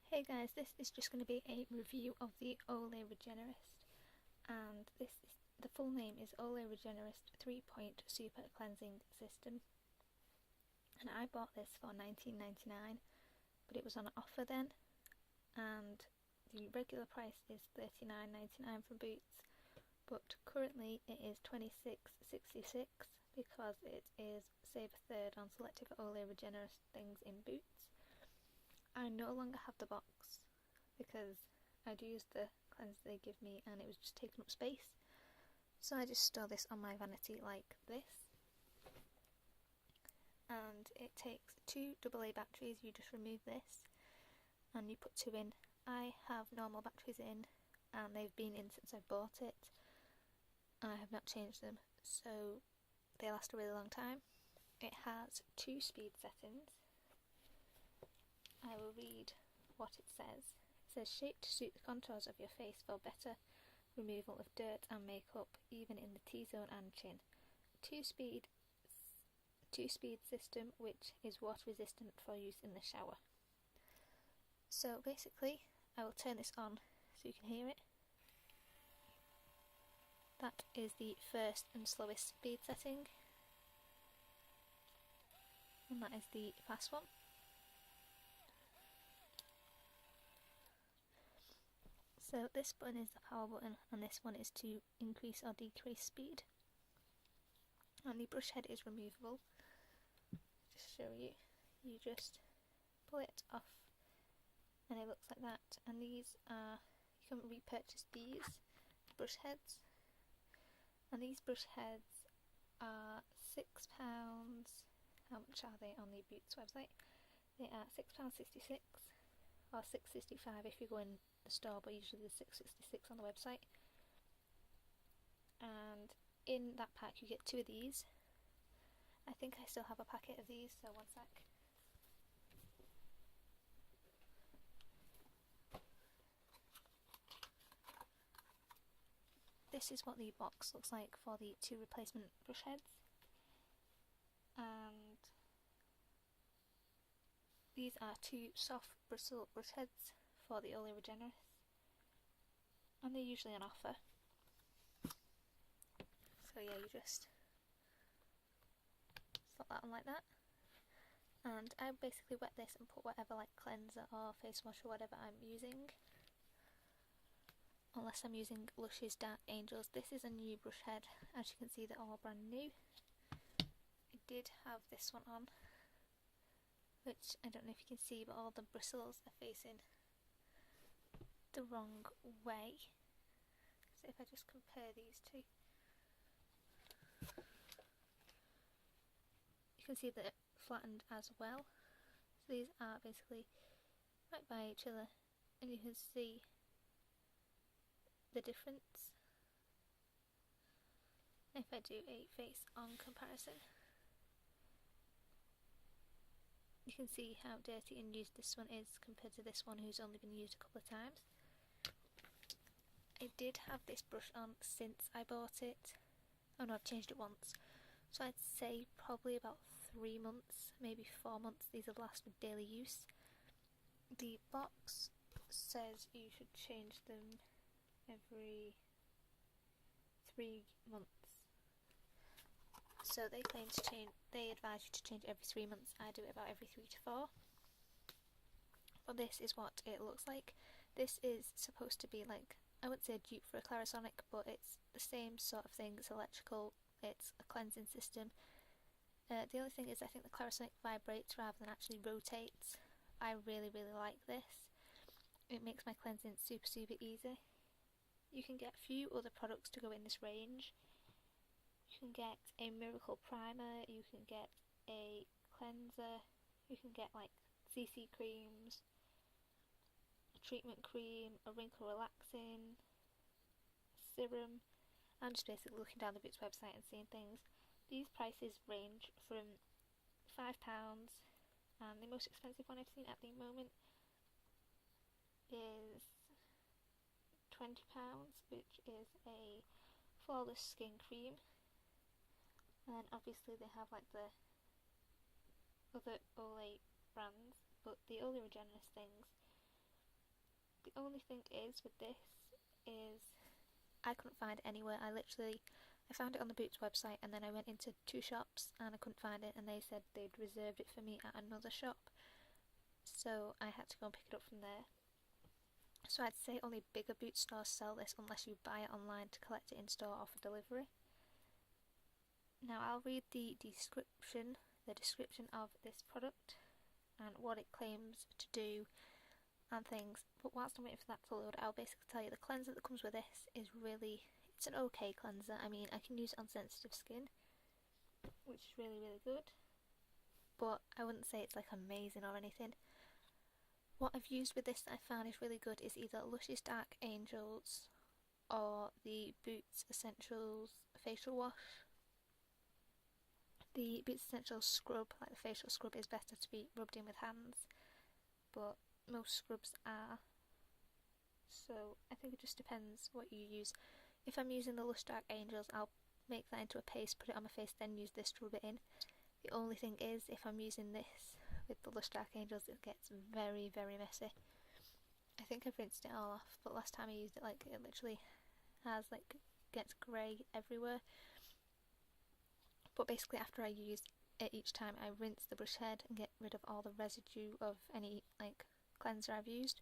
Hey guys, this is just going to be a review of the Olay Regenerist, and the full name is Olay Regenerist 3-Point Super Cleansing System, and I bought this for $19.99, but it was on offer then, and the regular price is $39.99 from Boots, but currently it is $26.66 because it is save a third on selective Olay Regenerist things in Boots. I no longer have the box because I'd used the cleanser they give me and it was just taking up space, so I just store this on my vanity like this. And it takes 2 AA batteries. You just remove this and you put 2 in. I have normal batteries in and they've been in since I bought it and I have not changed them, so they last a really long time. It has 2 speed settings. I will read what it says. It says, shaped to suit the contours of your face for better removal of dirt and makeup, even in the T-zone and chin. Two-speed system, which is water resistant for use in the shower. So basically, I will turn this on so you can hear it. That is the first and slowest speed setting, and that is the fast one. So this button is the power button and this one is to increase or decrease speed. And the brush head is removable. Just show you. You just pull it off and it looks like that. And these are, you can repurchase these brush heads. And these brush heads are £6. How much are they on the Boots website? They are £6.66 or £6.65 if you go in the store, but usually there's £6.66 on the website. And in that pack you get 2 of these. I think I still have a packet of these, so one sec. This is what the box looks like for the 2 replacement brush heads. And these are 2 soft bristle brush heads for the Olay Regenerist, and they're usually on offer. So yeah, you just slot that on like that, and I basically wet this and put whatever like cleanser or face wash or whatever I'm using, unless I'm using Lush's Dark Angels. This is a new brush head, as you can see they're all brand new. I did have this one on, which I don't know if you can see, but all the bristles are facing the wrong way. So if I just compare these two, you can see that it flattened as well. So these are basically right by each other and you can see the difference. If I do a face on comparison, you can see how dirty and used this one is compared to this one who's only been used a couple of times. I did have this brush on since I bought it. Oh no, I've changed it once. So I'd say probably about 3 months, maybe 4 months these have lasted with daily use. The box says you should change them every 3 months. So they claim to change, they advise you to change every 3 months. I do it about every 3 to 4. But this is what it looks like. This is supposed to be like, I wouldn't say a dupe for a Clarisonic, but it's the same sort of thing. It's electrical, it's a cleansing system. The only thing is I think the Clarisonic vibrates rather than actually rotates. I really like this. It makes my cleansing super easy. You can get a few other products to go in this range. You can get a miracle primer, you can get a cleanser, you can get like CC creams, a treatment cream, a wrinkle relaxing, a serum. I'm just basically looking down the Boots website and seeing things. These prices range from £5, and the most expensive one I've seen at the moment is £20, which is a flawless skin cream. And then obviously they have like the other Olay brands, but the Olay Regenerist things The only thing is with this is I couldn't find it anywhere. I found it on the Boots website, and then I went into 2 shops and I couldn't find it, and they said they'd reserved it for me at another shop, so I had to go and pick it up from there. So I'd say only bigger Boots stores sell this unless you buy it online to collect it in store or for delivery. Now I'll read the description of this product and what it claims to do and things, but whilst I'm waiting for that to load, I'll basically tell you the cleanser that comes with this is it's an okay cleanser. I mean, I can use it on sensitive skin, which is really, really good, but I wouldn't say it's like amazing or anything. What I've used with this that I found is really good is either Lush's Dark Angels or the Boots Essentials facial wash. The Boots Essentials scrub, like the facial scrub, is better to be rubbed in with hands, but most scrubs are, so I think it just depends what you use. If I'm using the Lush Dark Angels, I'll make that into a paste, put it on my face, then use this to rub it in. The only thing is, if I'm using this with the Lush Dark Angels, it gets very, very messy. I think I've rinsed it all off, but last time I used it, like, it literally gets grey everywhere. But basically, after I use it each time, I rinse the brush head and get rid of all the residue of any cleanser I've used.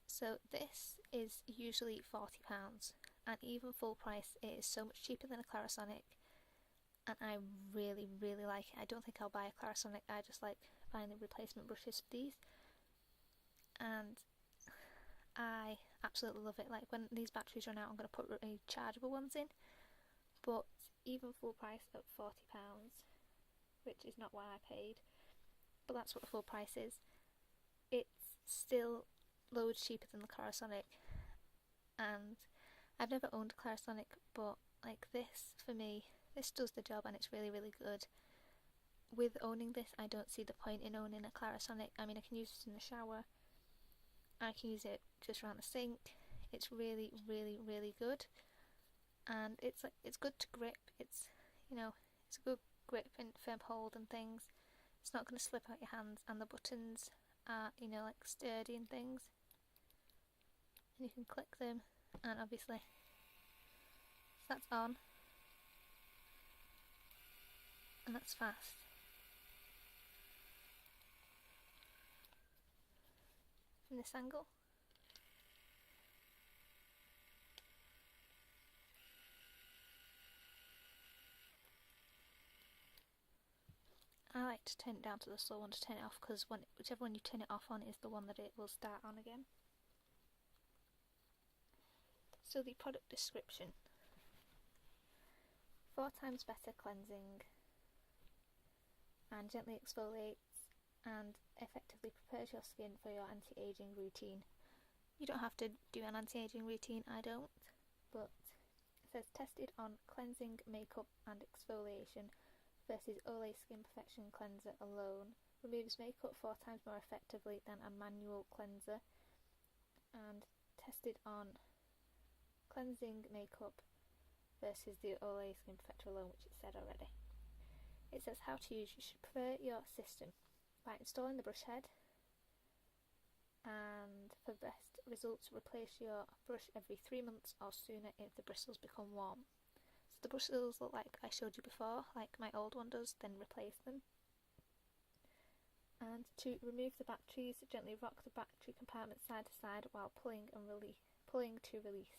So this is usually £40, and even full price it is so much cheaper than a Clarisonic, and I really, really like it. I don't think I'll buy a Clarisonic, I just like buying the replacement brushes for these, and I absolutely love it. Like, when these batteries run out, I'm going to put rechargeable ones in, but even full price at £40, which is not what I paid, but that's what the full price is, it's still loads cheaper than the Clarisonic. And I've never owned a Clarisonic, but like this, for me, this does the job and it's really, really good. With owning this, I don't see the point in owning a Clarisonic. I mean, I can use it in the shower, I can use it just around the sink. It's really, really, really good, and it's good to grip. It's it's a good grip and firm hold and things. It's not going to slip out your hands, and the buttons are sturdy and things, and you can click them, and obviously that's on and that's fast. From this angle, I like to turn it down to the slow one to turn it off, because whichever one you turn it off on is the one that it will start on again. So the product description: 4 times better cleansing, and gently exfoliates and effectively prepares your skin for your anti-aging routine. You don't have to do an anti-aging routine, I don't, but it says tested on cleansing, makeup and exfoliation versus Olay Skin Perfection Cleanser alone. Removes makeup 4 times more effectively than a manual cleanser, and tested on cleansing makeup versus the Olay Skin Perfector alone, which it said already. It says how to use. You should prepare your system by installing the brush head, and for best results, replace your brush every 3 months or sooner if the bristles become warm. So the bristles look like I showed you before, like my old one does, then replace them. And to remove the batteries, gently rock the battery compartment side to side while pulling to release.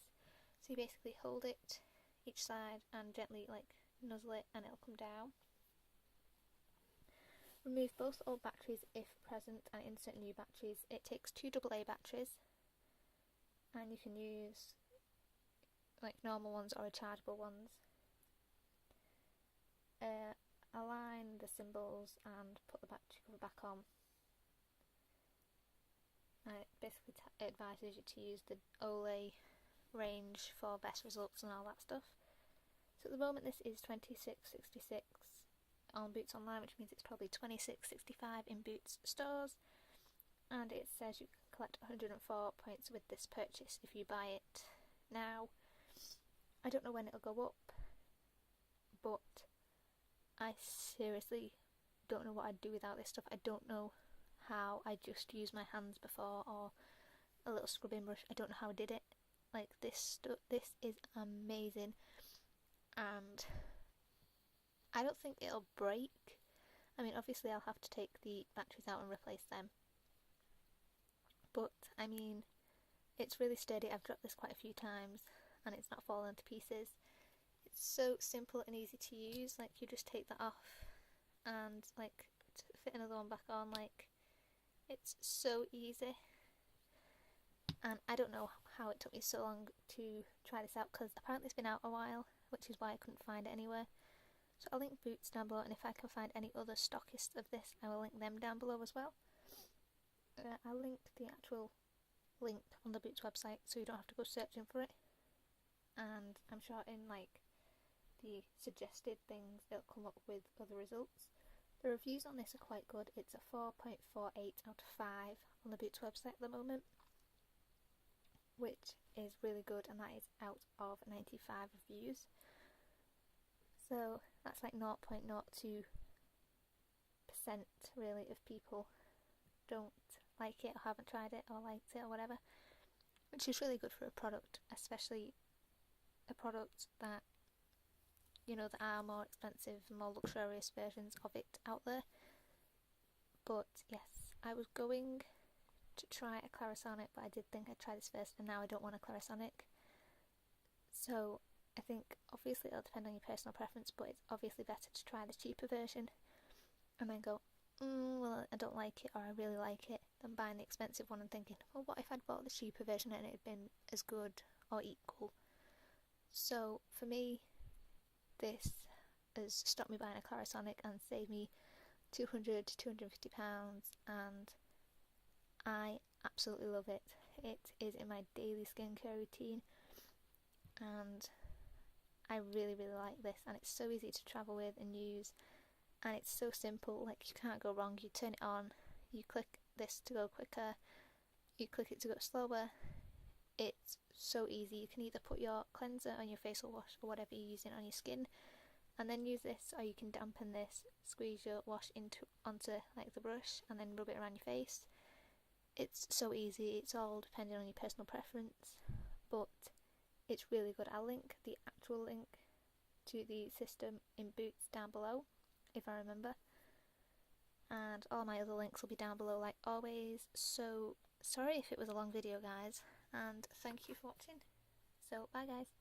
So you basically hold it each side and gently nuzzle it, and it'll come down. Remove both old batteries if present and insert new batteries. It takes 2 AA batteries, and you can use normal ones or rechargeable ones. Align the symbols and put the battery cover back on. It basically advises you to use the Olay range for best results and all that stuff. So at the moment this is £26.66 on Boots online, which means it's probably £26.65 in Boots stores, and it says you can collect 104 points with this purchase if you buy it now. I don't know when it'll go up, but I seriously don't know what I'd do without this stuff. I don't know how. I just use my hands before, or a little scrubbing brush. I don't know how I did it. Like, this is amazing, and I don't think it'll break. I mean, obviously I'll have to take the batteries out and replace them, but I mean, it's really sturdy. I've dropped this quite a few times and it's not fallen to pieces. It's so simple and easy to use. Like, you just take that off and like fit another one back on. Like, it's so easy. And I don't know how it took me so long to try this out, because apparently it's been out a while, which is why I couldn't find it anywhere. So I'll link Boots down below, and if I can find any other stockists of this, I will link them down below as well. I'll link the actual link on the Boots website, so you don't have to go searching for it. And I'm sure in like the suggested things, it'll come up with other results. The reviews on this are quite good. It's a 4.48 out of 5 on the Boots website at the moment, which is really good, and that is out of 95 reviews. So that's like 0.02% really of people don't like it or haven't tried it or liked it or whatever, which is really good for a product, especially a product that, you know, there are more expensive, more luxurious versions of it out there. But yes, I was going to try a Clarisonic, but I did think I'd try this first, and now I don't want a Clarisonic. So I think obviously it'll depend on your personal preference, but it's obviously better to try the cheaper version and then go, well, I don't like it, or I really like it, than buying the expensive one and thinking, well, what if I'd bought the cheaper version and it had been as good or equal? So for me, this has stopped me buying a Clarisonic and saved me £200 to £250, and I absolutely love it. It is in my daily skincare routine, and I really like this, and it's so easy to travel with and use, and it's so simple. Like, you can't go wrong. You turn it on, you click this to go quicker, you click it to go slower. It's so easy. You can either put your cleanser on your facial wash or whatever you're using on your skin, and then use this, or you can dampen this, squeeze your wash onto like the brush, and then rub it around your face. It's so easy. It's all depending on your personal preference, but it's really good. I'll link the actual link to the system in Boots down below, if I remember, and all my other links will be down below like always. So sorry if it was a long video, guys, and thank you for watching. So bye guys.